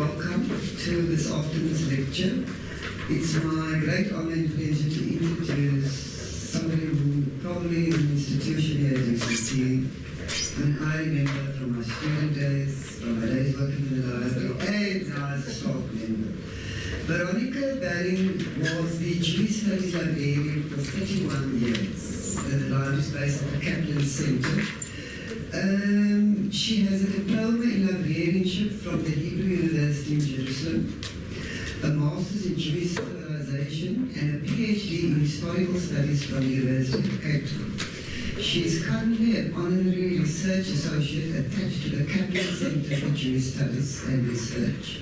welcome to this afternoon's lecture. It's my great honor and pleasure to introduce somebody who probably is an institution here at UCT. And I remember from my student days, from my days working in the library, and now as a staff member. Veronica Belling was the Jewish Studies librarian for 31 years at the library space at the Kaplan Center. She has a diploma in librarianship from the Hebrew University in Jerusalem, a master's in Jewish civilization, and a PhD in historical studies from the University of Cape Town. She is currently an honorary research associate attached to the Kaplan Center for Jewish Studies and Research.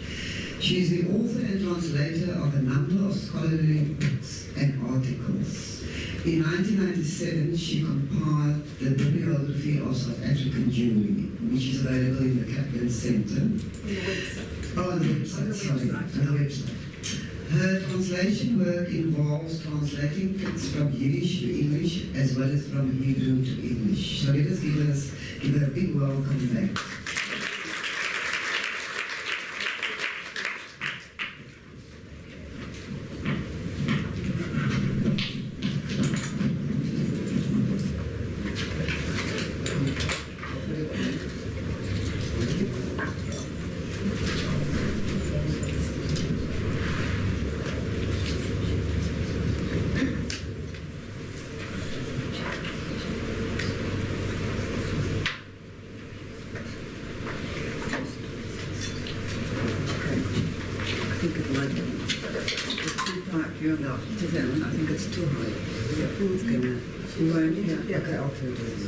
She is the author and translator of a number of scholarly books and articles. In 1997, she compiled the bibliography of South African Jewry, which is available in the Kaplan Center. On the website. Oh, on the website, sorry, on the website. Her translation work involves translating texts from Yiddish to English, as well as from Hebrew to English. So let us give her a big welcome back. I think it's too high. Who's gonna? You weren't here? Yeah, okay, I'll do this.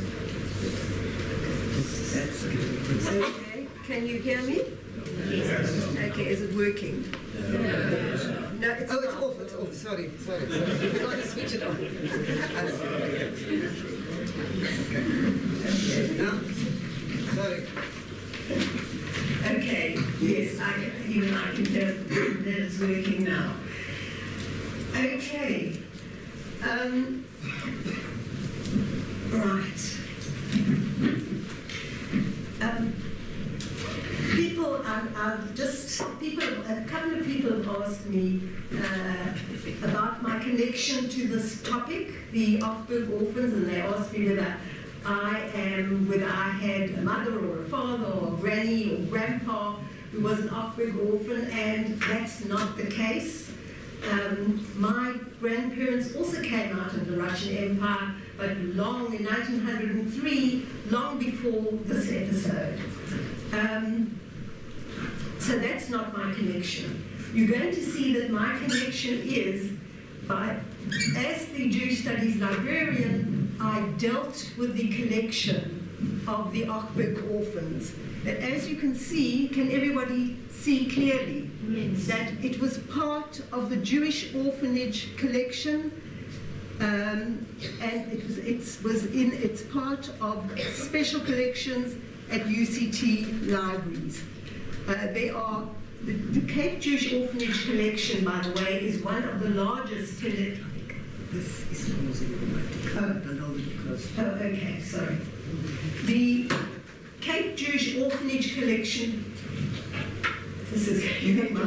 That's good. Okay, can you hear me? Yes. Okay, is it working? No, it's off, it's off. Sorry. We've got to switch it on. Okay, now, sorry. Okay, yes, even I can tell that it's working now. Okay, right. A couple of people have asked me about my connection to this topic, the Ochberg orphans, and they asked me whether I had a mother or a father or a granny or grandpa who was an Ochberg orphan, and that's not the case. My grandparents also came out of the Russian Empire, but long in 1903, long before this episode. So that's not my connection. You're going to see that my connection is as the Jewish Studies librarian, I dealt with the collection of the Ochberg orphans. And as you can see, can everybody see clearly? Yes. That it was part of the Jewish Orphanage Collection, and it's part of special collections at UCT libraries. The Cape Jewish Orphanage Collection, by the way, is one of the largest. This is closing. I don't know if it closed. Oh, okay, sorry. The Cape Jewish Orphanage Collection. This is you have my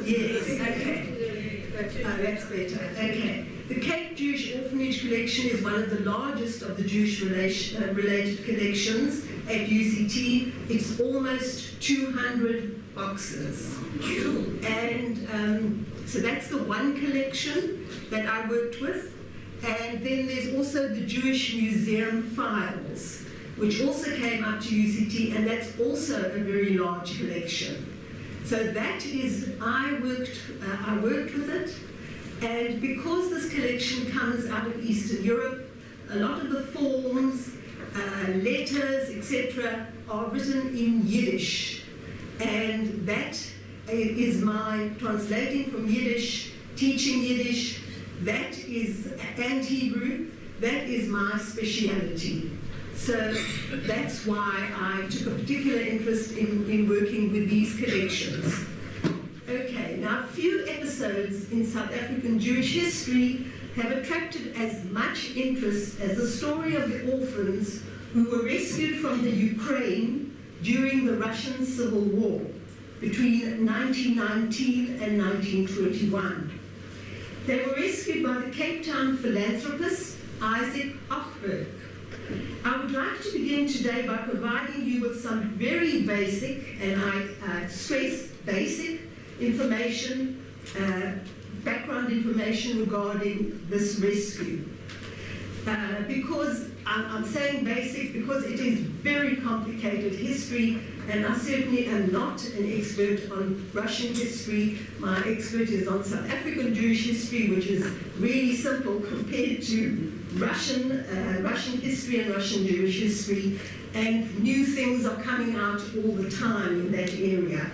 yes, okay. That's better. Okay. The Cape Jewish Orphanage Collection is one of the largest of the Jewish related collections at UCT. It's almost 200 boxes. And so that's the one collection that I worked with. And then there's also the Jewish Museum files, which also came up to UCT, and that's also a very large collection. So that is, I worked with it, and because this collection comes out of Eastern Europe, a lot of the forms, letters, etc., are written in Yiddish, and that is my translating from Yiddish, teaching Yiddish, that is, and Hebrew, that is my speciality. So that's why I took a particular interest in working with these collections. Okay, now few episodes in South African Jewish history have attracted as much interest as the story of the orphans who were rescued from the Ukraine during the Russian Civil War. between 1919 and 1921. They were rescued by the Cape Town philanthropist Isaac Ochberg. I would like to begin today by providing you with some very basic, and I stress basic, information, background information regarding this rescue. Because I'm saying basic because it is very complicated history, and I certainly am not an expert on Russian history. My expert is on South African Jewish history, which is really simple compared to Russian history and Russian Jewish history, and new things are coming out all the time in that area.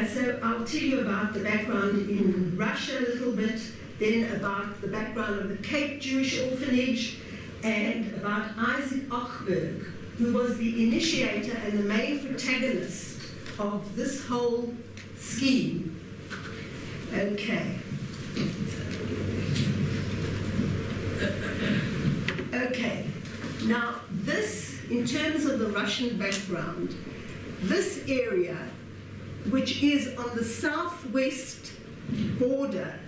So I'll tell you about the background in Russia a little bit, then about the background of the Cape Jewish Orphanage, and about Isaac Ochberg, who was the initiator and the main protagonist of this whole scheme. Okay. Okay. Now, this, in terms of the Russian background, this area, which is on the southwest border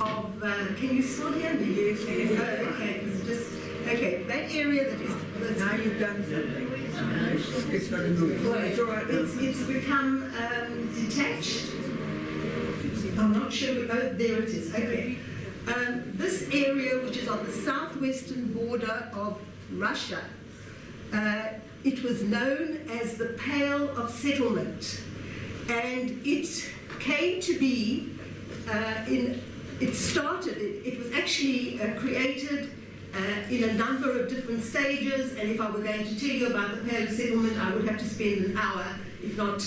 of, can you still hear me? Yes. Oh, okay, it's just, okay, that area that is, Now you've done something. It's not a movie. well, It's all right. it's become detached. I'm not sure, oh, there it is, okay. This area, which is on the southwestern border of Russia, it was known as the Pale of Settlement, and it came to be it was actually created in a number of different stages, and if I were going to tell you about the Pale of Settlement, I would have to spend an hour, if not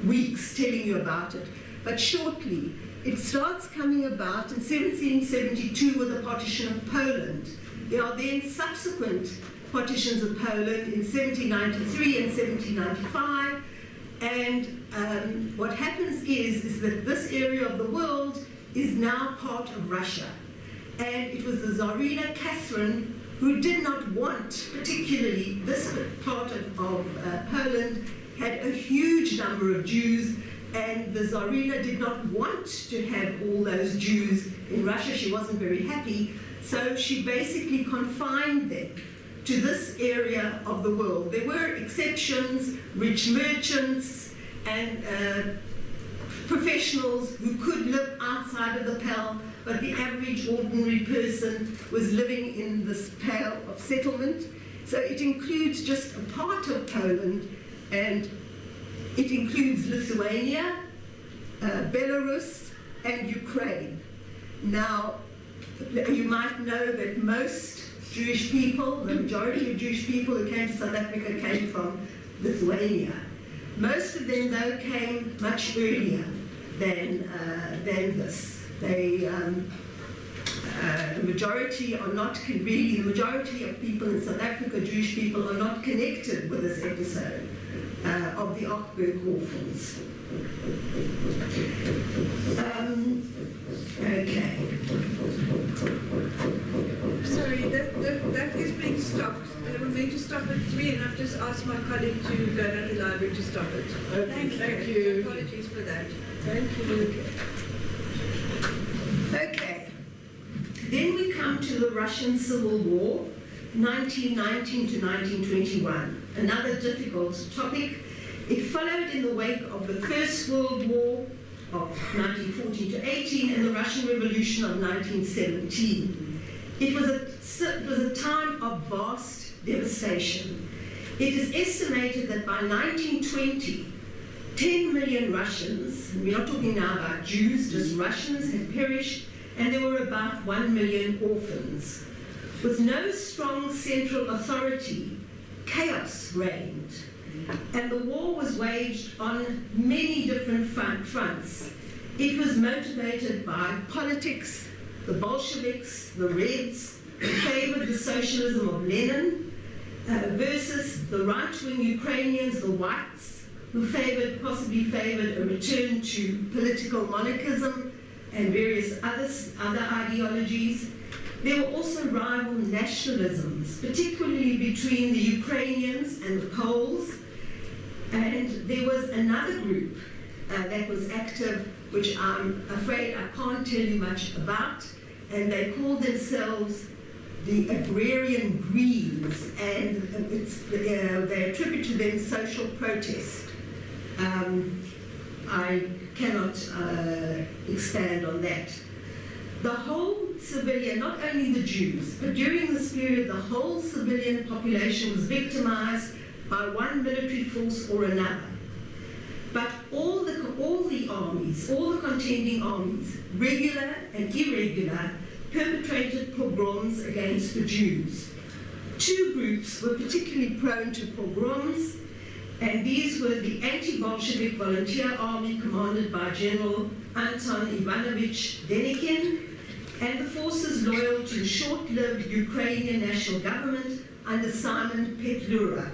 weeks, telling you about it. But shortly, it starts coming about in 1772 with the partition of Poland. There are then subsequent partitions of Poland in 1793 and 1795, and what happens is that this area of the world is now part of Russia. And it was the Tsarina Catherine who did not want, particularly this part of Poland, had a huge number of Jews, and the Tsarina did not want to have all those Jews in Russia. She wasn't very happy, so she basically confined them to this area of the world. There were exceptions, rich merchants and professionals who could live outside of the Pale, but the average ordinary person was living in this Pale of Settlement. So it includes just a part of Poland, and it includes Lithuania, Belarus, and Ukraine. Now, you might know that most Jewish people, the majority of Jewish people who came to South Africa came from Lithuania. Most of them, though, came much earlier than this. The majority are not really, the majority of people in South Africa, Jewish people, are not connected with this episode of the Ochberg orphans. Okay. Sorry, that is being stopped. We're going to stop at 3, and I've just asked my colleague to go down to the library to stop it. Okay, thank you. Apologies for that. Thank you. Okay. Then we come to the Russian Civil War, 1919 to 1921. Another difficult topic. It followed in the wake of the First World War of 1914 to 18 and the Russian Revolution of 1917. It was a time of vast devastation. It is estimated that by 1920, 10 million Russians, we're not talking now about Jews, just Russians, had perished, and there were about 1 million orphans. With no strong central authority, chaos reigned, and the war was waged on many different fronts. It was motivated by politics, the Bolsheviks, the Reds, who favored the socialism of Lenin, versus the right-wing Ukrainians, the whites, who possibly favored a return to political monarchism and various other ideologies. There were also rival nationalisms, particularly between the Ukrainians and the Poles. And there was another group that was active, which I'm afraid I can't tell you much about, and they called themselves the Agrarian Greens, and they attribute to them social protest. I cannot expand on that. The whole civilian, not only the Jews, but during this period, the whole civilian population was victimized by one military force or another. But all the armies, all the contending armies, regular and irregular, perpetrated pogroms against the Jews. Two groups were particularly prone to pogroms, and these were the anti-Bolshevik volunteer army commanded by General Anton Ivanovich Denikin, and the forces loyal to the short-lived Ukrainian national government under Simon Petlura.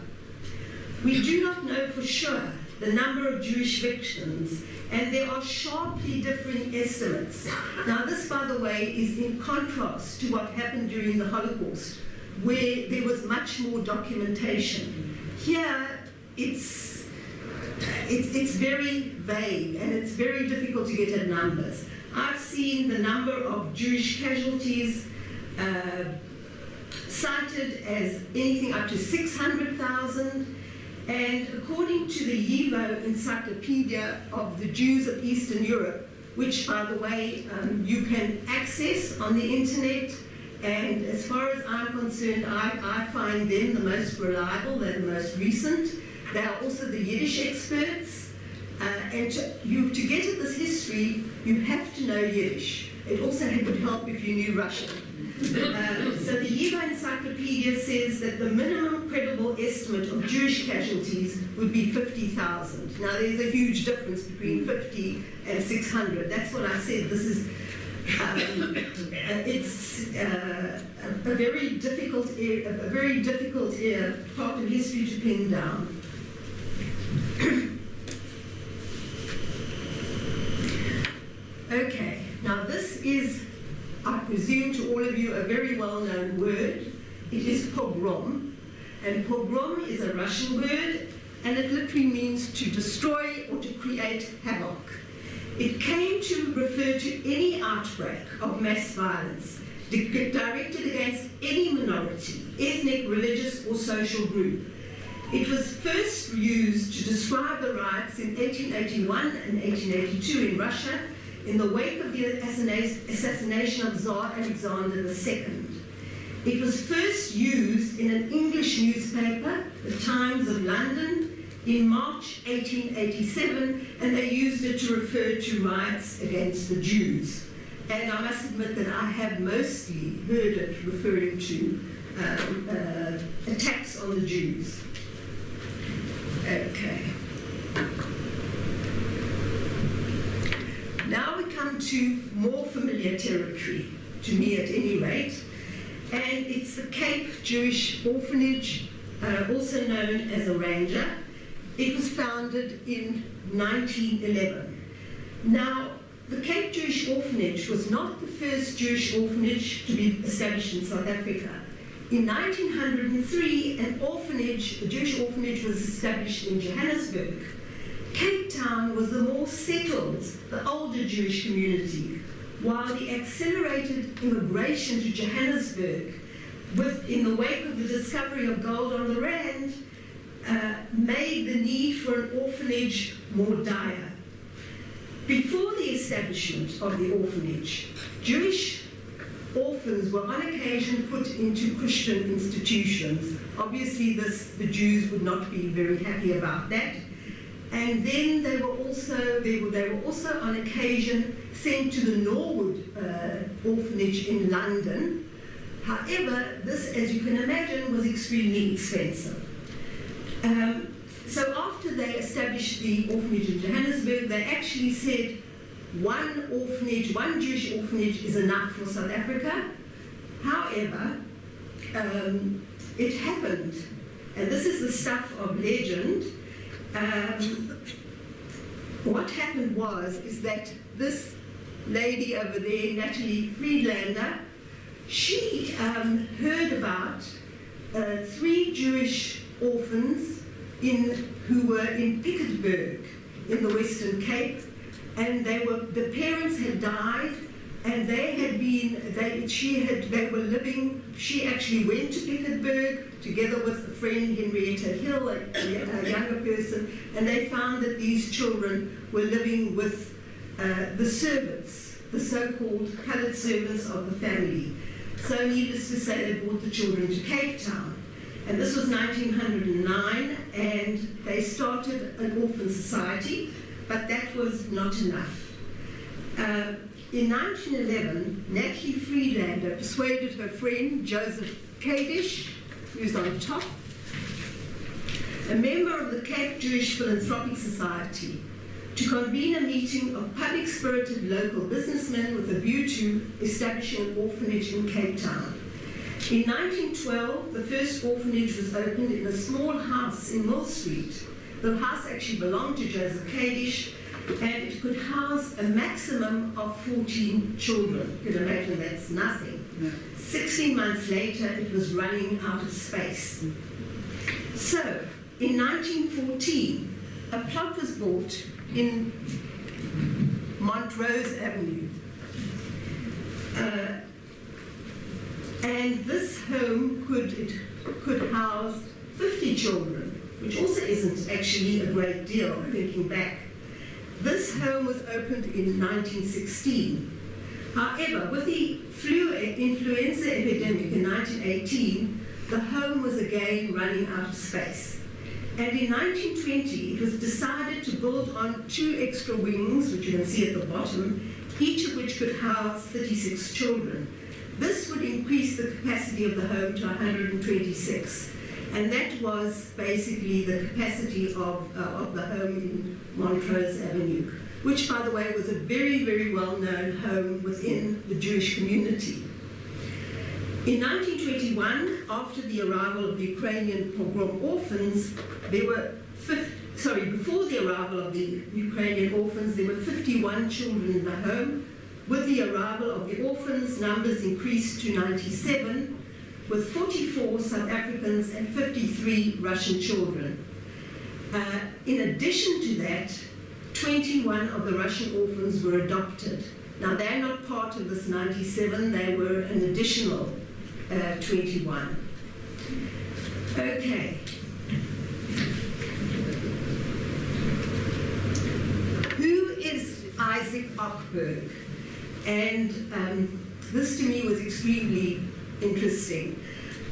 We do not know for sure the number of Jewish victims, and there are sharply differing estimates. Now this, by the way, is in contrast to what happened during the Holocaust, where there was much more documentation. Here, it's very vague, and it's very difficult to get at numbers. I've seen the number of Jewish casualties cited as anything up to 600,000, and according to the YIVO Encyclopedia of the Jews of Eastern Europe, which, by the way, you can access on the internet, and as far as I'm concerned, I find them the most reliable, they're the most recent. They are also the Yiddish experts, and to get at this history, you have to know Yiddish. It also would help if you knew Russian. So the YIVO Encyclopedia says that the minimum credible estimate of Jewish casualties would be 50,000. Now there's a huge difference between 50 and 600. That's what I said. This is it's a very difficult part of history to pin down. Okay, now this is, I presume to all of you, a very well-known word. It is pogrom, and pogrom is a Russian word, and it literally means to destroy or to create havoc. It came to refer to any outbreak of mass violence directed against any minority, ethnic, religious, or social group. It was first used to describe the riots in 1881 and 1882 in Russia in the wake of the assassination of Tsar Alexander II. It was first used in an English newspaper, the Times of London, in March 1887, and they used it to refer to riots against the Jews. And I must admit that I have mostly heard it referring to attacks on the Jews. Okay. Now we come to more familiar territory, to me at any rate, and it's the Cape Jewish Orphanage, also known as Oranjia. It was founded in 1911. Now, the Cape Jewish Orphanage was not the first Jewish orphanage to be established in South Africa. In 1903, a Jewish orphanage was established in Johannesburg. Cape Town was the more settled, the older Jewish community, while the accelerated immigration to Johannesburg, in the wake of the discovery of gold on the Rand, made the need for an orphanage more dire. Before the establishment of the orphanage, Jewish orphans were on occasion put into Christian institutions. Obviously, the Jews would not be very happy about that. And then they were also on occasion sent to the Norwood orphanage in London. However, this, as you can imagine, was extremely expensive. So after they established the orphanage in Johannesburg, they actually said one Jewish orphanage is enough for South Africa. However, it happened, and this is the stuff of legend. What happened is that this lady over there, Natalie Friedlander, she heard about 3 Jewish orphans who were in Pickettburg in the Western Cape, and the parents had died, and she actually went to Pickettburg together with a friend, Henrietta Hill, a younger person, and they found that these children were living with the servants, the so-called coloured servants of the family. So needless to say, they brought the children to Cape Town. And this was 1909, and they started an orphan society, but that was not enough. In 1911, Natalie Friedlander persuaded her friend Joseph Kadish, who's on top, a member of the Cape Jewish Philanthropic Society, to convene a meeting of public-spirited local businessmen with a view to establishing an orphanage in Cape Town. In 1912, the first orphanage was opened in a small house in Mill Street. The house actually belonged to Joseph Kadish, and it could house a maximum of 14 children. You can imagine that's nothing. No. 16 months later, it was running out of space. So, in 1914, a plot was bought in Montrose Avenue. And this home could house 50 children, which also isn't actually a great deal, thinking back. This home was opened in 1916. However, with the influenza epidemic in 1918, the home was again running out of space. And in 1920, it was decided to build on 2 extra wings, which you can see at the bottom, each of which could house 36 children. This would increase the capacity of the home to 126. And that was basically the capacity of the home in Montrose Avenue, which, by the way, was a very, very well-known home within the Jewish community. In 1921, after the arrival of the Ukrainian Pogrom orphans, before the arrival of the Ukrainian orphans, there were 51 children in the home. With the arrival of the orphans, numbers increased to 97, with 44 South Africans and 53 Russian children. In addition to that, 21 of the Russian orphans were adopted. Now, they're not part of this 97, they were an additional 21. Okay. Who is Isaac Ochberg? And this to me was extremely interesting.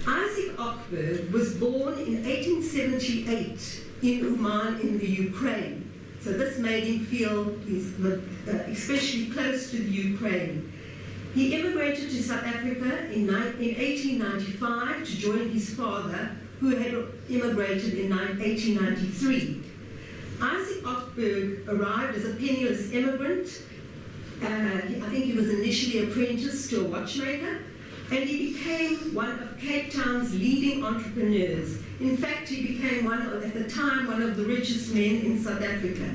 Isaac Ochberg was born in 1878 in Uman in the Ukraine. So this made him feel especially close to the Ukraine. He immigrated to South Africa in 1895 to join his father, who had immigrated in 1893. Isaac Ochberg arrived as a penniless immigrant. I think he was initially apprenticed to a watchmaker, and he became one of Cape Town's leading entrepreneurs. In fact, he became at the time, one of the richest men in South Africa.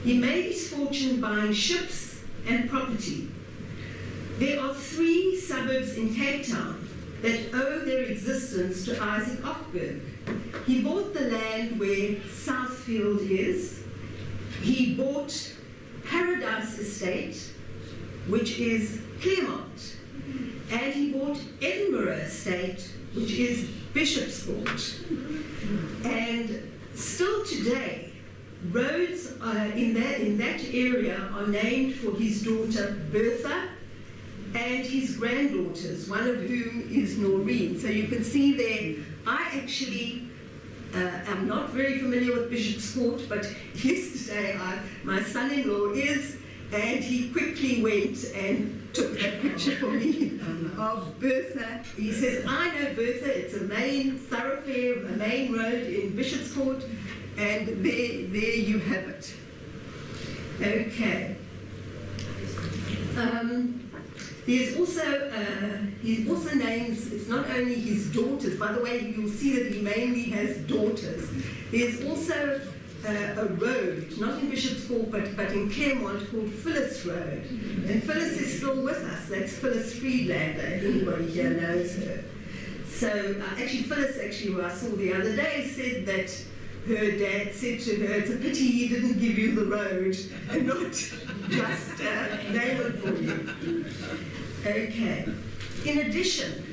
He made his fortune buying ships and property. There are 3 suburbs in Cape Town that owe their existence to Isaac Ochberg. He bought the land where Southfield is. He bought Paradise Estate, which is Claremont, and he bought Edinburgh Estate, which is Bishopscourt. And still today, roads in that area are named for his daughter Bertha and his granddaughters, one of whom is Noreen. So you can see there, I actually am not very familiar with Bishopscourt, but yesterday my son-in-law is, and he quickly went and took that picture for me of Bertha. He says, I know Bertha, it's a main thoroughfare, a main road in Bishopscourt, and there you have it. Okay. There's also, he also names, it's not only his daughters, by the way, you'll see that he mainly has daughters. There's also a road, not in Bishopscourt, but in Claremont, called Phyllis Road. And Phyllis is still with us. That's Phyllis Friedlander, anybody here knows her. So, actually, Phyllis, who I saw the other day, said that her dad said to her, "It's a pity he didn't give you the road and not just name it for you." Okay. In addition,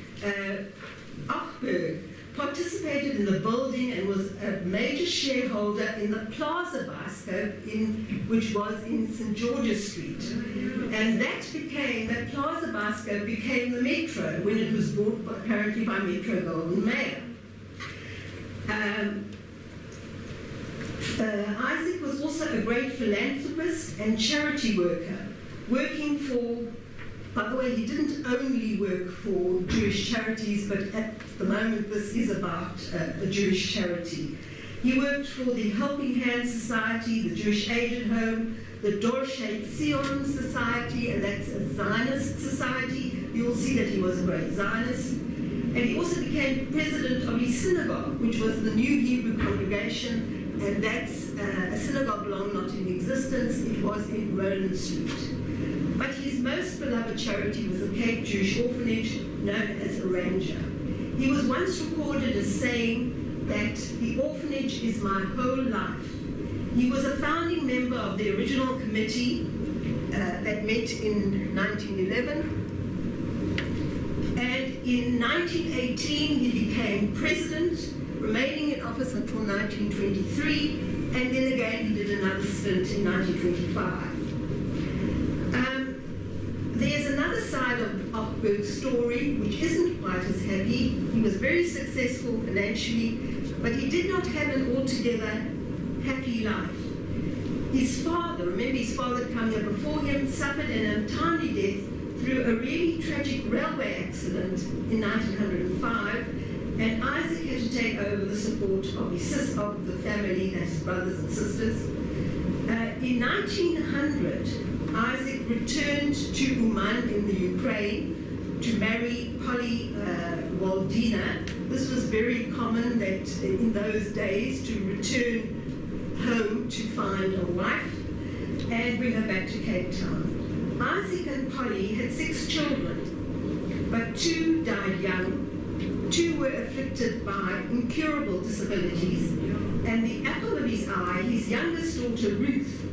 Ochberg participated in the building and was a major shareholder in the Plaza Bioscope, which was in St. George's Street. And that Plaza Bioscope became the Metro when it was bought apparently by Metro Golden Mayer. Isaac was also a great philanthropist and charity worker, working for, by the way, he didn't only work for Jewish charities, but at the moment this is about a Jewish charity. He worked for the Helping Hand Society, the Jewish Aid at Home, the Dorshei Zion Society, and that's a Zionist society. You will see that he was a great Zionist. And he also became president of his synagogue, which was the New Hebrew Congregation, and that's a synagogue long not in existence. It was in Roland Street. But his most beloved charity was the Cape Jewish Orphanage, known as Oranjia. He was once recorded as saying that the orphanage is my whole life. He was a founding member of the original committee that met in 1911. And in 1918, he became president, remaining in office until 1923, and then again he did another stint in 1925. There's another side of Ochberg's story which isn't quite as happy. He was very successful financially, but he did not have an altogether happy life. His father, remember his father had come here before him, suffered an untimely death through a really tragic railway accident in 1905, and Isaac had to take over the support of the family, that's his brothers and sisters. In 1900, Isaac returned to Uman in the Ukraine to marry Polly Waldina. This was very common that in those days to return home to find a wife and bring her back to Cape Town. Isaac and Polly had 6 children, but 2 died young, 2 were afflicted by incurable disabilities, and the apple of his eye, his youngest daughter Ruth,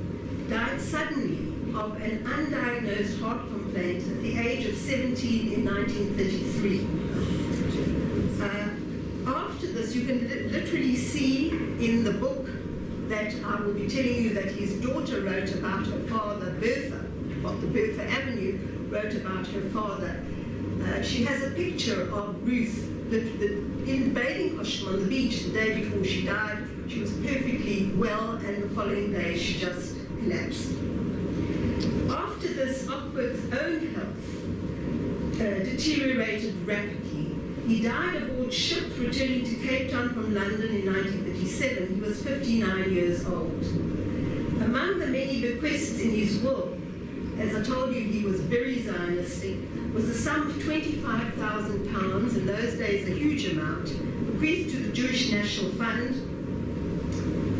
died suddenly of an undiagnosed heart complaint at the age of 17 in 1933. After this, you can literally see in the book that I will be telling you that his daughter wrote about her father, Bertha, of the Bertha Avenue, wrote about her father. She has a picture of Ruth in bathing costume on the beach the day before she died. She was perfectly well, and the following day she just collapsed. After this, Ochberg's own health deteriorated rapidly. He died aboard ship returning to Cape Town from London in 1937. He was 59 years old. Among the many bequests in his will, as I told you, he was very Zionistic, was a sum of £25,000, in those days a huge amount, bequeathed to the Jewish National Fund.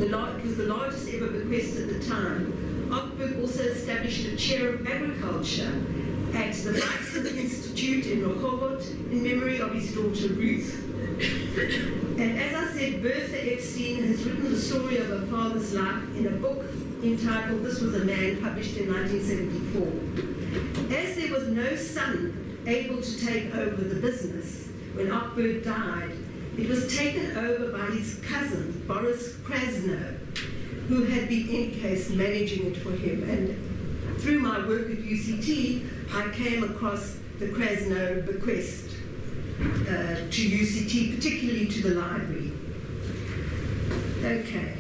It was the largest ever bequest at the time. Ochberg also established a chair of agriculture at the Weizmann Institute in Rehovot in memory of his daughter Ruth. And as I said, Bertha Epstein has written the story of her father's life in a book entitled This Was a Man, published in 1974. As there was no son able to take over the business when Ochberg died, it was taken over by his cousin, Boris Krasno, who had been in case managing it for him. And through my work at UCT, I came across the Krasno bequest to UCT, particularly to the library. Okay.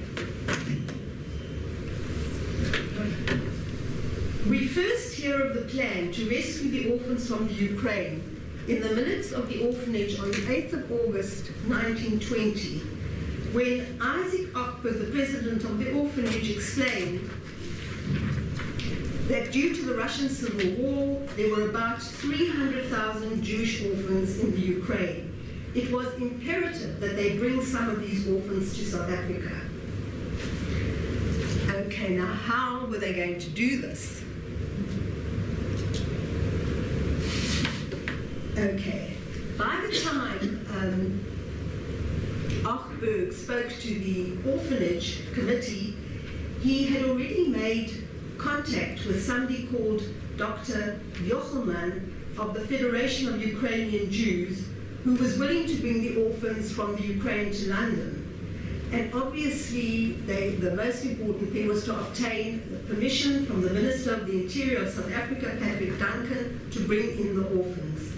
We first hear of the plan to rescue the orphans from the Ukraine in the minutes of the orphanage on the 8th of August 1920, when Isaac Ochberg, the president of the orphanage, explained that due to the Russian Civil War, there were about 300,000 Jewish orphans in the Ukraine. It was imperative that they bring some of these orphans to South Africa. Okay, now how were they going to do this? Okay, by the time Ochberg spoke to the orphanage committee, he had already made contact with somebody called Dr. Yochelman of the Federation of Ukrainian Jews, who was willing to bring the orphans from the Ukraine to London. And obviously, the most important thing was to obtain permission from the Minister of the Interior of South Africa, Patrick Duncan, to bring in the orphans.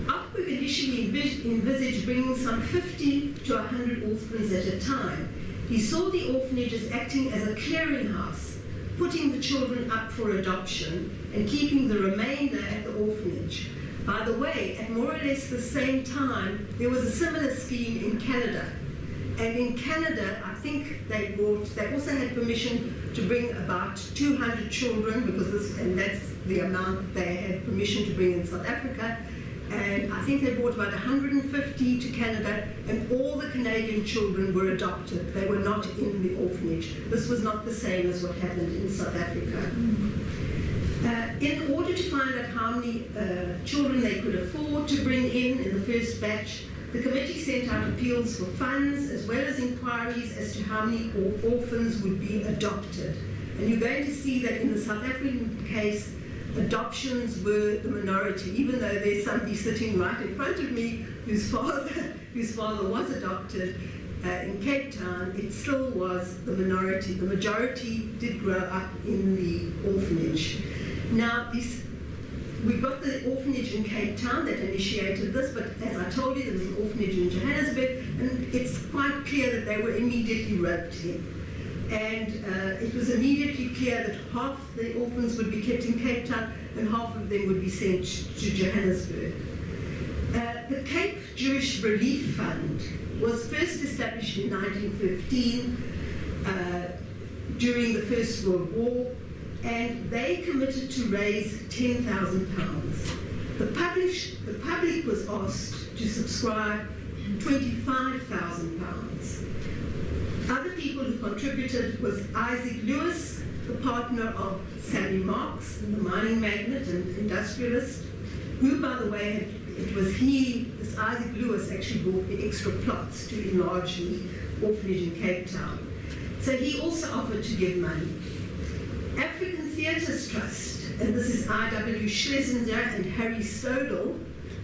Ochberg initially envisaged bringing some 50 to 100 orphans at a time. He saw the orphanage as acting as a clearinghouse, putting the children up for adoption and keeping the remainder at the orphanage. By the way, at more or less the same time, there was a similar scheme in Canada. And in Canada, I think they also had permission to bring about 200 children, and that's the amount they had permission to bring in South Africa. And I think they brought about 150 to Canada, and all the Canadian children were adopted. They were not in the orphanage. This was not the same as what happened in South Africa. In order to find out how many children they could afford to bring in the first batch, the committee sent out appeals for funds as well as inquiries as to how many orphans would be adopted. And you're going to see that in the South African case, adoptions were the minority, even though there's somebody sitting right in front of me whose father was adopted in Cape Town. It still was the minority. The majority did grow up in the orphanage. Now, we've got the orphanage in Cape Town that initiated this, but as I told you, there was an orphanage in Johannesburg, and it's quite clear that they were immediately roped in. And it was immediately clear that half the orphans would be kept in Cape Town and half of them would be sent to Johannesburg. The Cape Jewish Relief Fund was first established in 1915 during the First World War, and they committed to raise £10,000. The public was asked to subscribe £25,000. Other people who contributed was Isaac Lewis, the partner of Sammy Marks, the mining magnate and industrialist, who, by the way, this Isaac Lewis actually bought the extra plots to enlarge the orphanage in Cape Town. So he also offered to give money. African Theatres Trust, and this is I.W. Schlesinger and Harry Stodel,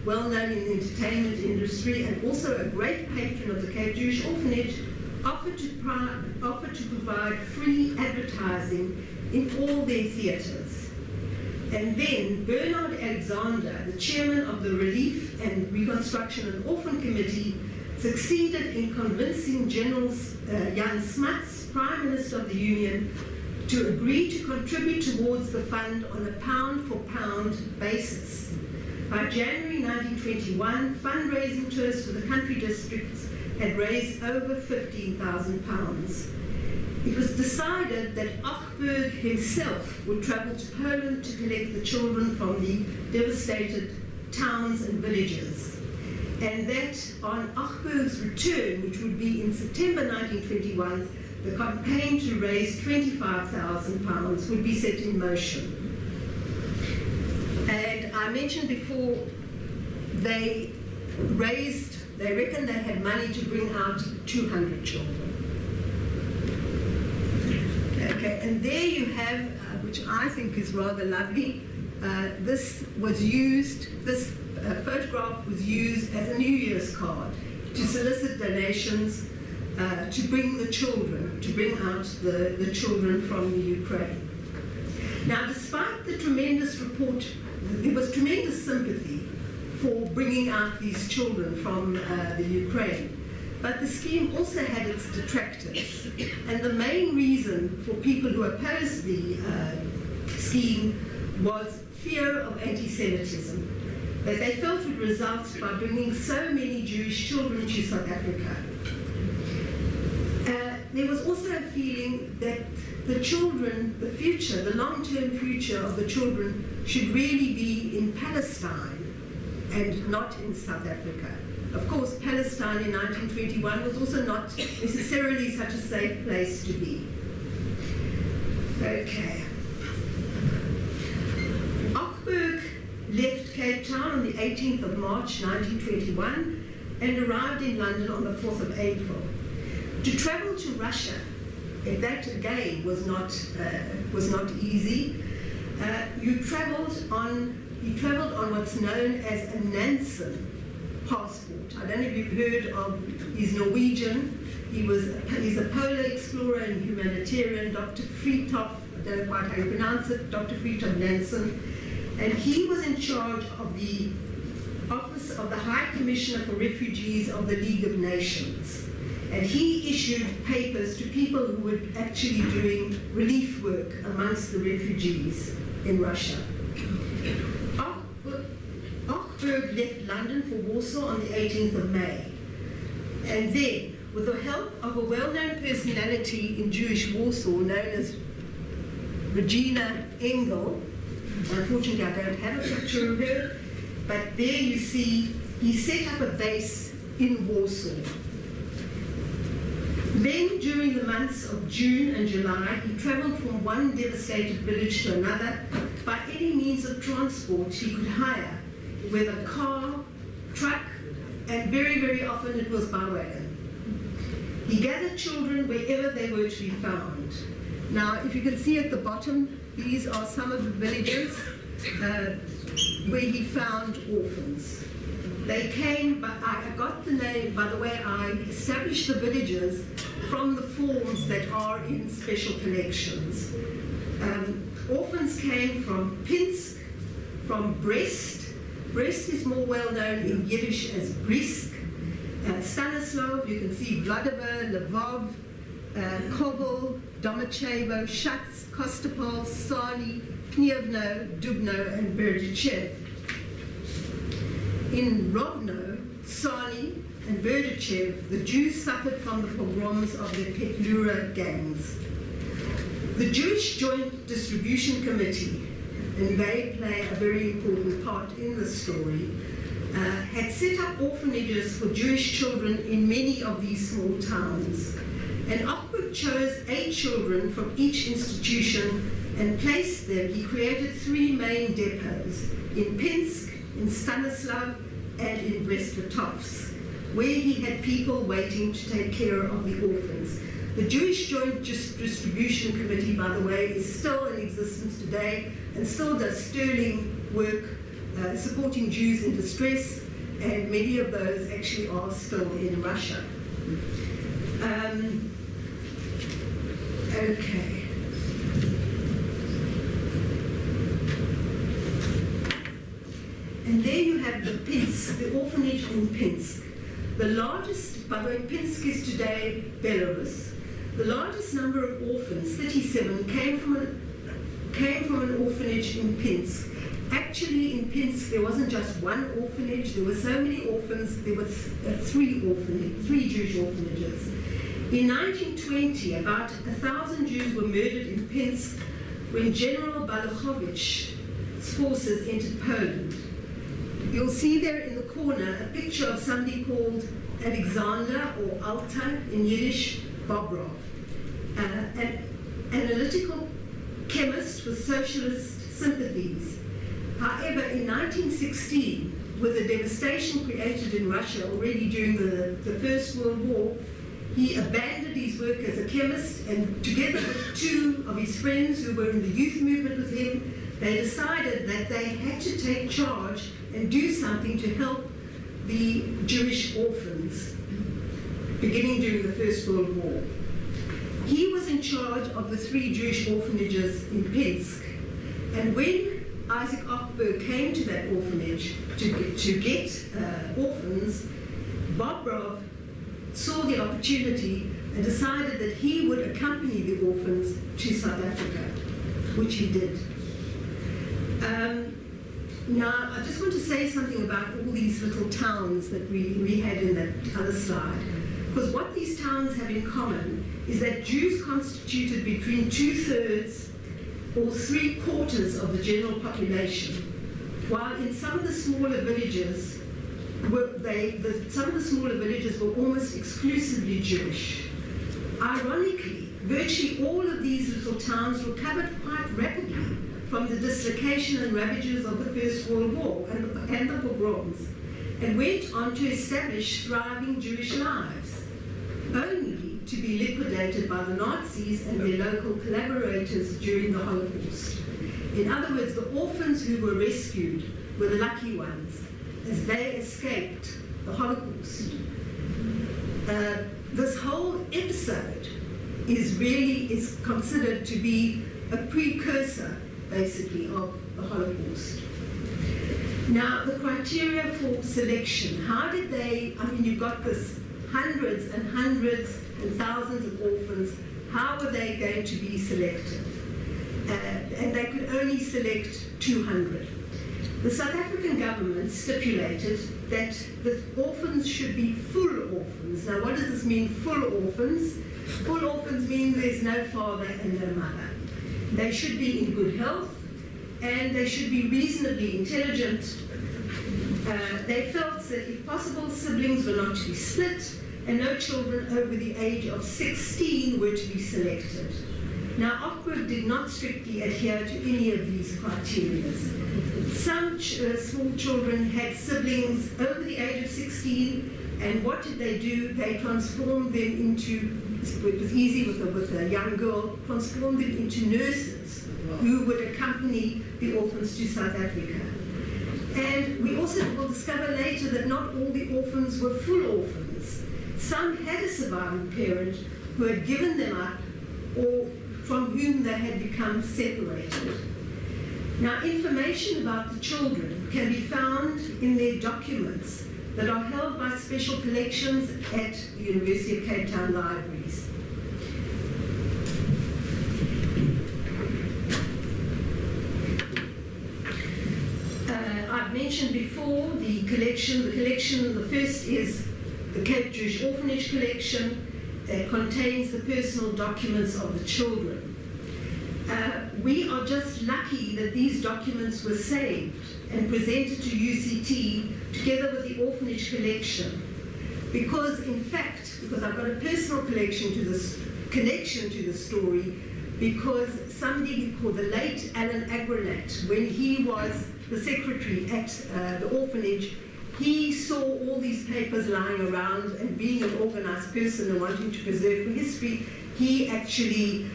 well known in the entertainment industry and also a great patron of the Cape Jewish Orphanage, offered to provide free advertising in all their theatres. And then Bernard Alexander, the chairman of the Relief and Reconstruction and Orphan Committee, succeeded in convincing General Jan Smuts, Prime Minister of the Union, to agree to contribute towards the fund on a pound-for-pound basis. By January 1921, fundraising tours to the country districts had raised over £15,000. It was decided that Ochberg himself would travel to Poland to collect the children from the devastated towns and villages, and that on Ochberg's return, which would be in September 1921, the campaign to raise £25,000 would be set in motion. And I mentioned before, they reckon they had money to bring out 200 children. Okay, and there you have, which I think is rather lovely, this photograph was used as a New Year's card to solicit donations to bring out the children from the Ukraine. Now, despite the tremendous report, there was tremendous sympathy for bringing out these children from the Ukraine. But the scheme also had its detractors. And the main reason for people who opposed the scheme was fear of anti-Semitism, that they felt would result by bringing so many Jewish children to South Africa. There was also a feeling that the children, the future, the long-term future of the children should really be in Palestine and not in South Africa. Of course, Palestine in 1921 was also not necessarily such a safe place to be. Okay. Ochberg left Cape Town on the 18th of March 1921, and arrived in London on the 4th of April. To travel to Russia, that again was not easy. He travelled on what's known as a Nansen passport. I don't know if you've heard of, he's Norwegian. He's a polar explorer and humanitarian, Dr. Fridtjof, I don't know quite how you pronounce it, Dr. Fridtjof Nansen. And he was in charge of the Office of the High Commissioner for Refugees of the League of Nations. And he issued papers to people who were actually doing relief work amongst the refugees in Russia. Ochberg left London for Warsaw on the 18th of May. And then, with the help of a well-known personality in Jewish Warsaw known as Regina Engel, unfortunately I don't have a picture of her, but there you see he set up a base in Warsaw. Then, during the months of June and July, he travelled from one devastated village to another by any means of transport he could hire, whether car, truck, and very, very often it was by wagon. He gathered children wherever they were to be found. Now, if you can see at the bottom, these are some of the villages where he found orphans. They came, but I got the name, by the way, I established the villages from the forms that are in special collections. Orphans came from Pinsk, from Brest. Brest is more well known in Yiddish as Brisk. Stanislav, you can see Vladimir, Lvov, Kovel, Domachevo, Shats, Kostopol, Sani, Knievno, Dubno, and Berdichev. In Rovno, Sani, and Berdichev, the Jews suffered from the pogroms of the Petlura gangs. The Jewish Joint Distribution Committee, and they play a very important part in the story, had set up orphanages for Jewish children in many of these small towns. And Ochberg chose 8 children from each institution and placed them. He created 3 main depots, in Pinsk, in Stanislav, and in Brest-Litovsk, where he had people waiting to take care of the orphans. The Jewish Joint Distribution Committee, by the way, is still in existence today and still does sterling work supporting Jews in distress, and many of those actually are still in Russia. Okay. And there you have the Pinsk, the orphanage in Pinsk. The largest, by the way, Pinsk is today Belarus. The largest number of orphans, 37, came from an orphanage in Pinsk. Actually, in Pinsk, there wasn't just one orphanage. There were so many orphans. There were 3 Jewish orphanages. In 1920, about 1,000 Jews were murdered in Pinsk when General Balachovich's forces entered Poland. You'll see there in the corner a picture of somebody called Alexander, or Alta in Yiddish, Pogrom, an analytical chemist with socialist sympathies. However, in 1916, with the devastation created in Russia already during the First World War, he abandoned his work as a chemist, and together with 2 of his friends who were in the youth movement with him, they decided that they had to take charge and do something to help the Jewish orphans, beginning during the First World War. He was in charge of the 3 Jewish orphanages in Pinsk, and when Isaac Ochberg came to that orphanage to get orphans, Bobrov saw the opportunity and decided that he would accompany the orphans to South Africa, which he did. Now, I just want to say something about all these little towns that we had in that other slide. Because what these towns have in common is that Jews constituted between 2/3 or 3/4 of the general population, while in some of the smaller villages, were almost exclusively Jewish. Ironically, virtually all of these little towns recovered quite rapidly from the dislocation and ravages of the First World War and the pogroms. and went on to establish thriving Jewish lives, only to be liquidated by the Nazis and their local collaborators during the Holocaust. In other words, the orphans who were rescued were the lucky ones, as they escaped the Holocaust. This whole episode is considered to be a precursor, basically, of the Holocaust. Now, the criteria for selection, how did they, I mean, you've got this hundreds and hundreds and thousands of orphans, how were they going to be selected? And they could only select 200. The South African government stipulated that the orphans should be full orphans. Now, what does this mean, full orphans? Full orphans mean there's no father and no mother. They should be in good health, and they should be reasonably intelligent. They felt that if possible, siblings were not to be split, and no children over the age of 16 were to be selected. Now, Ochberg did not strictly adhere to any of these criteria. Some small children had siblings over the age of 16, and what did they do? They transformed them into, it was easy with a young girl, transformed them into nurses who would accompany the orphans to South Africa. And we also will discover later that not all the orphans were full orphans. Some had a surviving parent who had given them up, or from whom they had become separated. Now, information about the children can be found in their documents that are held by special collections at the University of Cape Town libraries. I've mentioned before the collection. The first is the Cape Jewish Orphanage Collection. That contains the personal documents of the children. We are just lucky that these documents were saved and presented to UCT together with the Orphanage Collection, because in fact, because I've got a personal connection to the story, because somebody called the late Alan Agranat, when he was the secretary at the orphanage, he saw all these papers lying around, and being an organized person and wanting to preserve history, he actually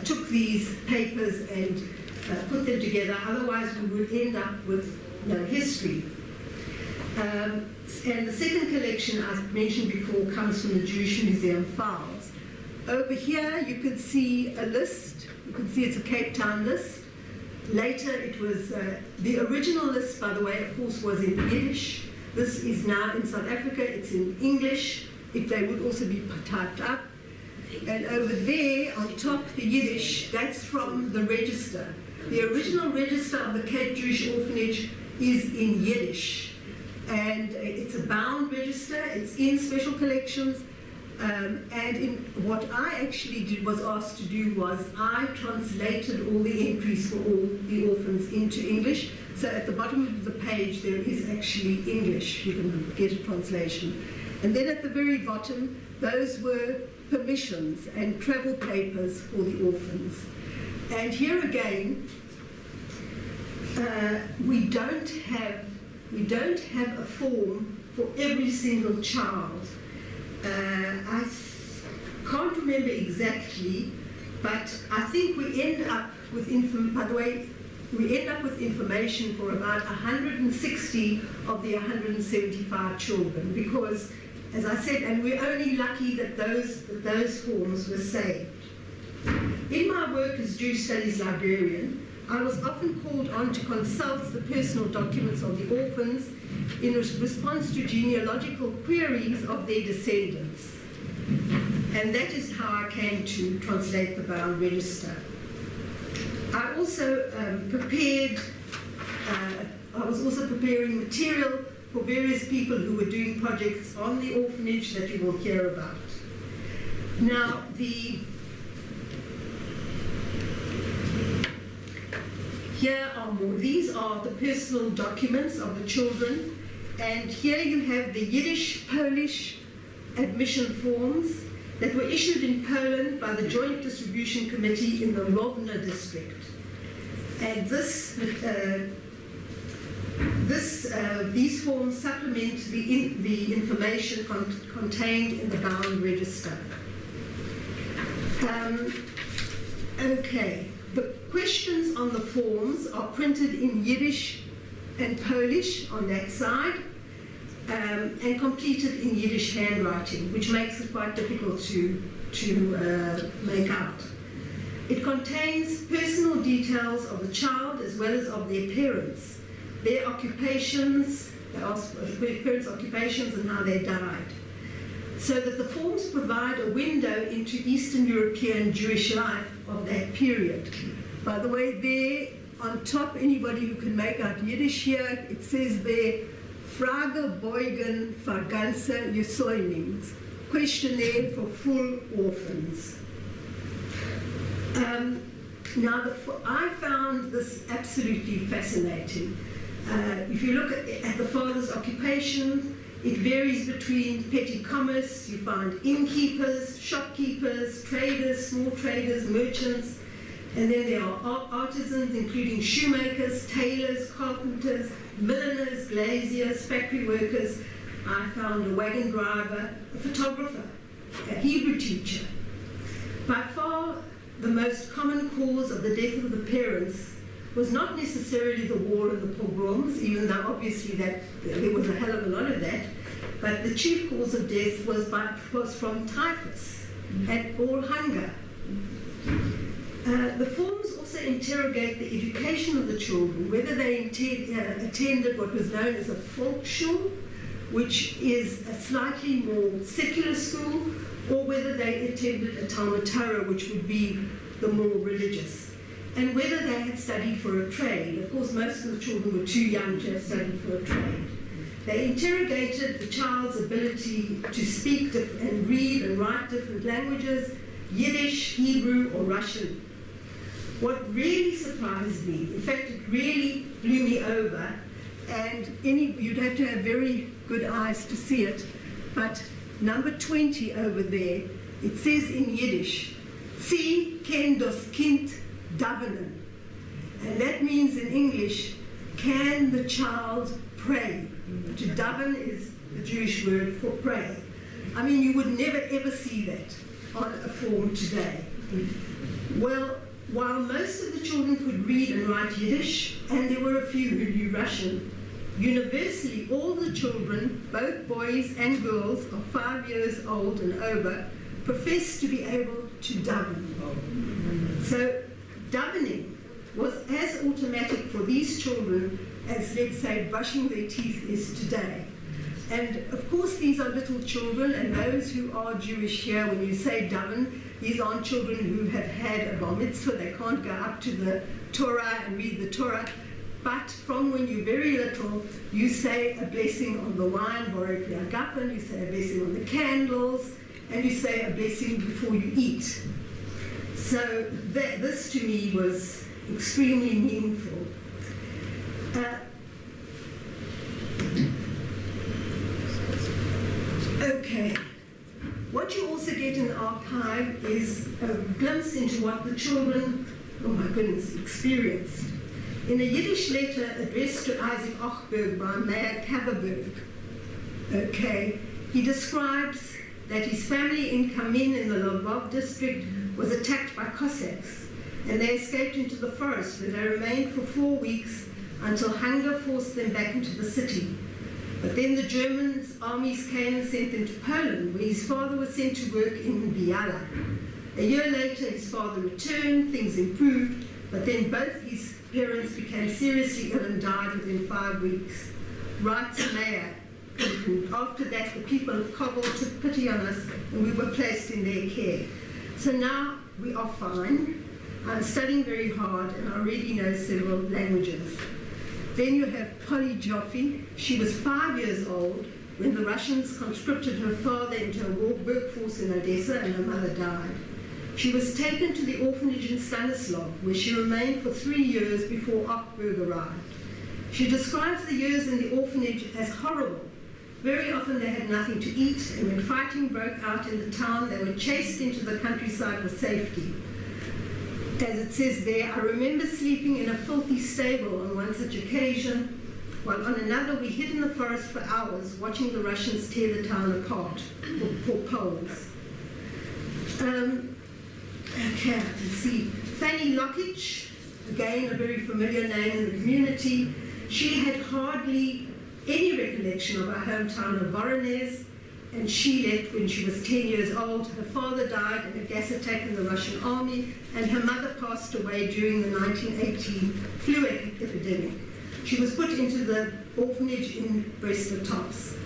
took these papers and put them together. Otherwise, we would end up with no history. And the second collection I mentioned before comes from the Jewish Museum files. Over here, you can see a list. You can see it's a Cape Town list. Later, it was the original list, by the way, of course, was in Yiddish. This is now in South Africa, it's in English. They would also be typed up. And over there, on top, the Yiddish, that's from the register. The original register of the Cape Jewish Orphanage is in Yiddish. And it's a bound register, it's in special collections. What I actually was asked to do was I translated all the entries for all the orphans into English. So at the bottom of the page there is actually English. You can get a translation. And then at the very bottom, those were permissions and travel papers for the orphans. And here again, we don't have a form for every single child. I can't remember exactly, but I think we end up with information for about 160 of the 175 children, because, as I said, and we're only lucky that those forms were saved. In my work as Jewish Studies librarian, I was often called on to consult the personal documents of the orphans in response to genealogical queries of their descendants. And that is how I came to translate the bound register. I also I was also preparing material for various people who were doing projects on the orphanage that you will hear about. Now, here are more. These are the personal documents of the children, and here you have the Yiddish-Polish admission forms that were issued in Poland by the Joint Distribution Committee in the Rovna district. And this These forms supplement the information contained in the bound register. Okay, the questions on the forms are printed in Yiddish and Polish on that side, and completed in Yiddish handwriting, which makes it quite difficult to make out. It contains personal details of the child as well as of their parents, their occupations, their parents' occupations and how they died. So that the forms provide a window into Eastern European Jewish life of that period. By the way, there on top, anybody who can make out Yiddish here, it says there, Frage beugen für ganze Jesuinings, questionnaire for full orphans. Now, I found this absolutely fascinating. If you look at the father's occupation, it varies between petty commerce. You find innkeepers, shopkeepers, traders, small traders, merchants, and then there are artisans, including shoemakers, tailors, carpenters, milliners, glaziers, factory workers. I found a wagon driver, a photographer, a Hebrew teacher. By far, the most common cause of the death of the parents was not necessarily the war and the pogroms, even though obviously there was a hell of a lot of that, but the chief cause of death was from typhus or hunger. The forms also interrogate the education of the children, whether they attended what was known as a Volksschule, which is a slightly more secular school, or whether they attended a Talmud Torah, which would be the more religious, and whether they had studied for a trade. Of course, most of the children were too young to have studied for a trade. They interrogated the child's ability to speak and read and write different languages, Yiddish, Hebrew, or Russian. What really surprised me, in fact, it really blew me over, and you'd have to have very good eyes to see it, but number 20 over there, it says in Yiddish, Sie ken das Kind davenen. And that means in English, can the child pray? To daven is the Jewish word for pray. I mean, you would never ever see that on a form today. Well, while most of the children could read and write Yiddish, and there were a few who knew Russian, universally all the children, both boys and girls of 5 years old and over, professed to be able to daven. So davening was as automatic for these children as, let's say, brushing their teeth is today. And of course these are little children, and those who are Jewish here, when you say daven, these aren't children who have had a bar mitzvah. They can't go up to the Torah and read the Torah. But from when you're very little, you say a blessing on the wine, borek le'agafen, you say a blessing on the candles, and you say a blessing before you eat. So this to me was extremely meaningful. Okay. What you also get in the archive is a glimpse into what the children, oh my goodness, experienced. In a Yiddish letter addressed to Isaac Ochberg by Mayor Kaverberg, okay, he describes that his family in Kamin in the Lvov district was attacked by Cossacks, and they escaped into the forest, where they remained for 4 weeks until hunger forced them back into the city. But then the German armies came and sent them to Poland, where his father was sent to work in Biala. A year later, his father returned, things improved, but then both his parents became seriously ill and died within 5 weeks. Writes Mayer. After that, the people of Kabul took pity on us, and we were placed in their care. So now we are fine. I'm studying very hard, and I already know several languages. Then you have Polly Joffe. She was 5 years old when the Russians conscripted her father into a workforce in Odessa, and her mother died. She was taken to the orphanage in Stanislav, where she remained for 3 years before Ochberg arrived. She describes the years in the orphanage as horrible. Very often they had nothing to eat, and when fighting broke out in the town, they were chased into the countryside for safety. As it says there, I remember sleeping in a filthy stable on one such occasion. while on another we hid in the forest for hours, watching the Russians tear the town apart for Poles. Okay, I can see Fanny Lockitch, again a very familiar name in the community. She had hardly any recollection of her hometown of Voronezh, and she left when she was 10 years old. Her father died in a gas attack in the Russian army, and her mother passed away during the 1918 flu epidemic. She was put into the orphanage in Brest-Litovsk.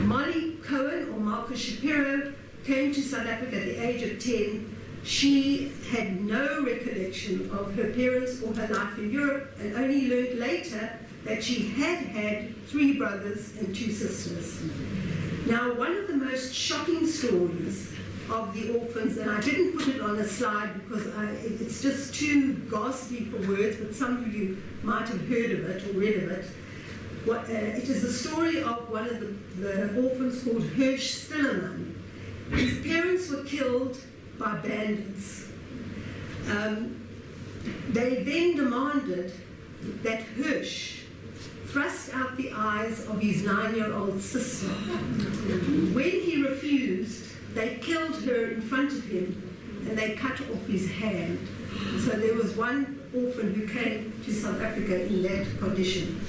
Molly Cohen, or Marcus Shapiro, came to South Africa at the age of 10. She had no recollection of her parents or her life in Europe, and only learned later that she had 3 brothers and 2 sisters. Now, one of the most shocking stories of the orphans, and I didn't put it on a slide because it's just too ghastly for words, but some of you might have heard of it or read of it. It is the story of one of the orphans called Hirsch Stillerman. His parents were killed by bandits. They then demanded that Hirsch thrust out the eyes of his 9-year-old sister. When he refused, they killed her in front of him and they cut off his hand. So there was one orphan who came to South Africa in that condition.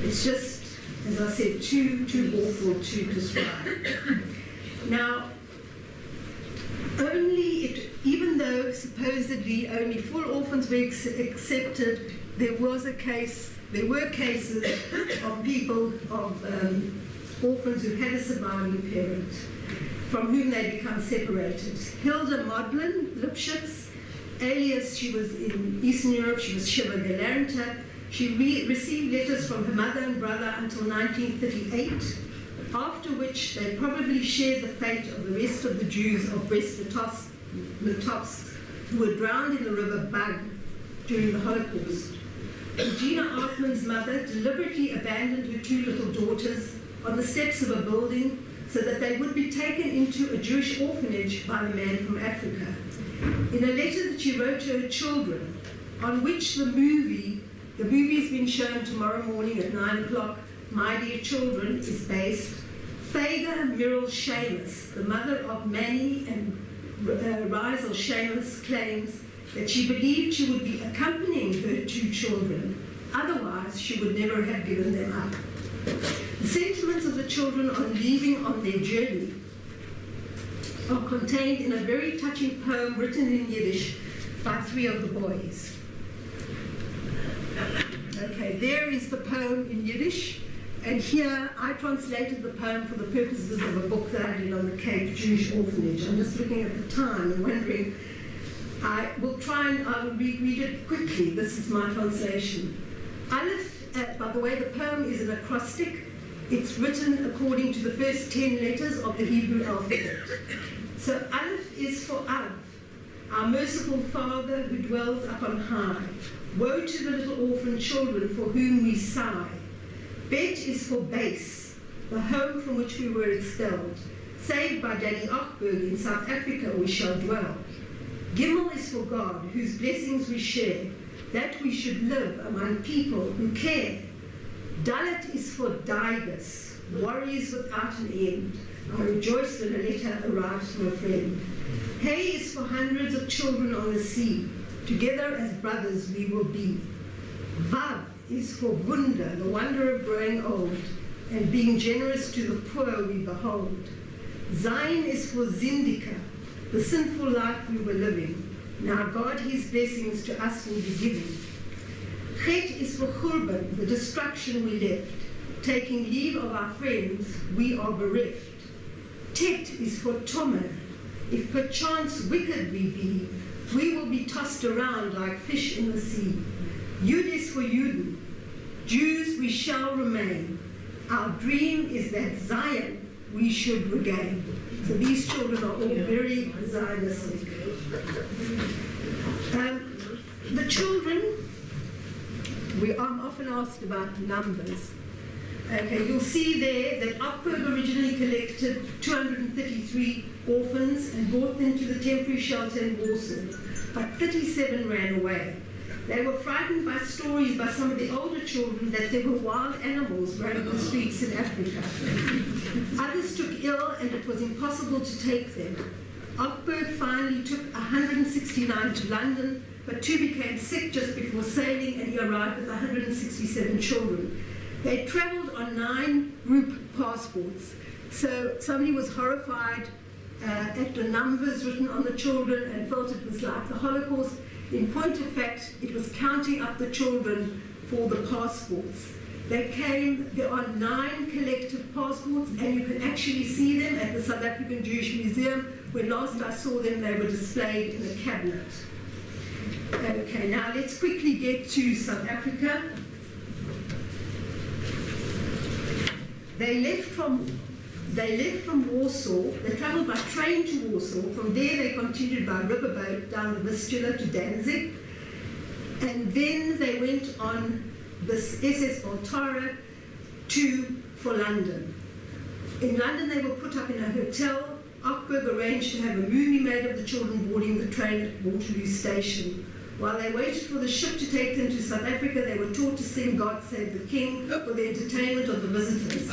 It's just, as I said, too awful to describe. Now, even though supposedly only full orphans were accepted, there were cases of people, orphans who had a surviving parent, from whom they become separated. Hilda Modlin Lipschitz, alias she was in Eastern Europe, she was Shiva Galanta. She received letters from her mother and brother until 1938, after which they probably shared the fate of the rest of the Jews of Brest-Litovsk who were drowned in the river Bug during the Holocaust. Regina Artman's mother deliberately abandoned her 2 little daughters on the steps of a building so that they would be taken into a Jewish orphanage by the man from Africa. In a letter that she wrote to her children, on which the movie is being shown tomorrow morning at 9 o'clock, My Dear Children, is based, Fega Myril Seamus, the mother of Manny and Rizal Seamus, claims that she believed she would be accompanying her 2 children, otherwise she would never have given them up. The sentiments of the children on leaving on their journey are contained in a very touching poem written in Yiddish by 3 of the boys. Okay, there is the poem in Yiddish, and here I translated the poem for the purposes of a book that I did on the Cape Jewish Orphanage. I'm just looking at the time and wondering, I will try and I'll read it quickly. This is my translation. Aleph, by the way, the poem is an acrostic. It's written according to the first 10 letters of the Hebrew alphabet. So Aleph is for Av, our merciful Father who dwells up on high. Woe to the little orphan children for whom we sigh. Bet is for base, the home from which we were expelled. Saved by Daddy Ochberg in South Africa we shall dwell. Gimel is for God, whose blessings we share, that we should live among people who care. Dalet is for Digus, worries without an end. I rejoiced when a letter arrived from a friend. Hay is for hundreds of children on the sea. Together as brothers we will be. Vav is for Wunder, the wonder of growing old, and being generous to the poor we behold. Zayin is for Zindika, the sinful life we were living. Now God, his blessings to us will be given. Chet is for Churban, the destruction we left. Taking leave of our friends, we are bereft. Tet is for Tomer. If perchance wicked we be, we will be tossed around like fish in the sea. Yud is for Yuden. Jews we shall remain. Our dream is that Zion we should regain. So these children are all very Zionistic. The children, I'm often asked about numbers. Okay, you'll see there that Ochberg originally collected 233 orphans and brought them to the temporary shelter in Warsaw, but 37 ran away. They were frightened by stories by some of the older children that there were wild animals roaming the streets in Africa. Others took ill and it was impossible to take them. Ochberg finally took 169 to London, but 2 became sick just before sailing and he arrived with 167 children. They travelled on 9 group passports. So somebody was horrified at the numbers written on the children and felt it was like the Holocaust. In point of fact, it was counting up the children for the passports. There are 9 collective passports, and you can actually see them at the South African Jewish Museum. When last I saw them, they were displayed in a cabinet. Okay, now let's quickly get to South Africa. They left from Warsaw. They travelled by train to Warsaw. From there they continued by riverboat down the Vistula to Danzig. And then they went on this SS Baltara for London. In London they were put up in a hotel. Ochberg arranged to have a movie made of the children boarding the train at Waterloo Station. While they waited for the ship to take them to South Africa, they were taught to sing God Save the King for the entertainment of the visitors.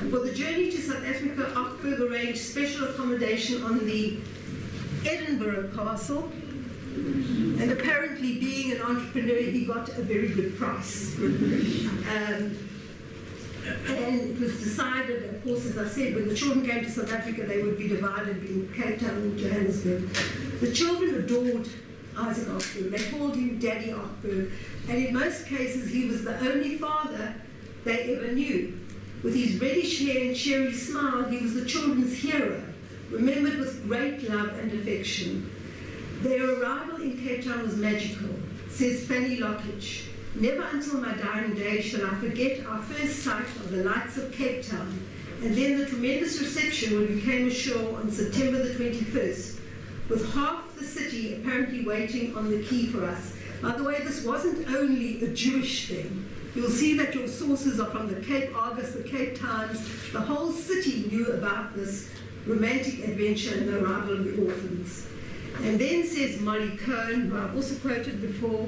For the journey to South Africa, Ochberg arranged special accommodation on the Edinburgh Castle, and apparently being an entrepreneur, he got a very good price. And it was decided, of course, as I said, when the children came to South Africa, they would be divided between Cape Town and Johannesburg. The children adored Isaac Ochberg. They called him Daddy Ochberg, and in most cases he was the only father they ever knew. With his reddish hair and cheery smile, he was the children's hero, remembered with great love and affection. Their arrival in Cape Town was magical, says Fanny Lockridge. Never until my dying day shall I forget our first sight of the lights of Cape Town, and then the tremendous reception when we came ashore on September the 21st, with half the city apparently waiting on the quay for us. By the way, this wasn't only a Jewish thing. You'll see that your sources are from the Cape Argus, the Cape Times. The whole city knew about this romantic adventure and the arrival of the orphans. And then says Molly Cohen, who I've also quoted before,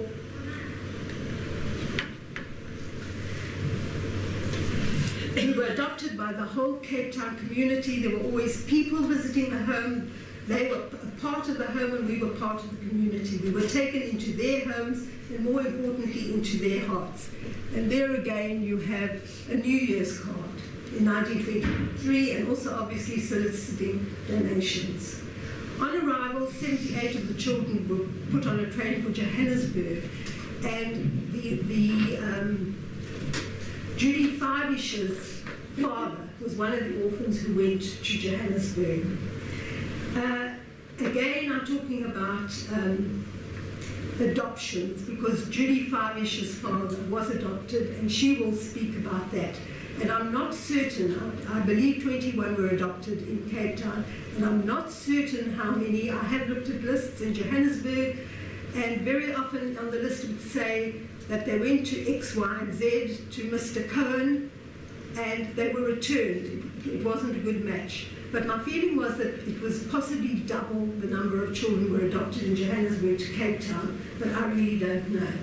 who were adopted by the whole Cape Town community. There were always people visiting the home. They were part of the home and we were part of the community. We were taken into their homes and more importantly into their hearts. And there again you have a New Year's card in 1923 and also obviously soliciting donations. On arrival, 78 of the children were put on a train for Johannesburg, and Judy Fivish's father was one of the orphans who went to Johannesburg. Again, I'm talking about adoptions because Judy Fivish's father was adopted, and she will speak about that. And I'm not certain, I believe 21 were adopted in Cape Town, and I'm not certain how many. I have looked at lists in Johannesburg, and very often on the list it would say that they went to X, Y, and Z, to Mr. Cohen, and they were returned. It wasn't a good match. But my feeling was that it was possibly double the number of children who were adopted in Johannesburg to Cape Town, but I really don't know.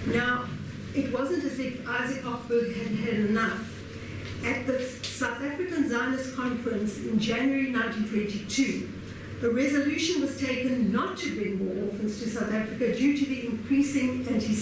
Now, it wasn't as if Isaac Ochberg had had enough. At the South African Zionist Conference in January 1922, a resolution was taken not to bring more orphans to South Africa due to the increasing anti-Semitism.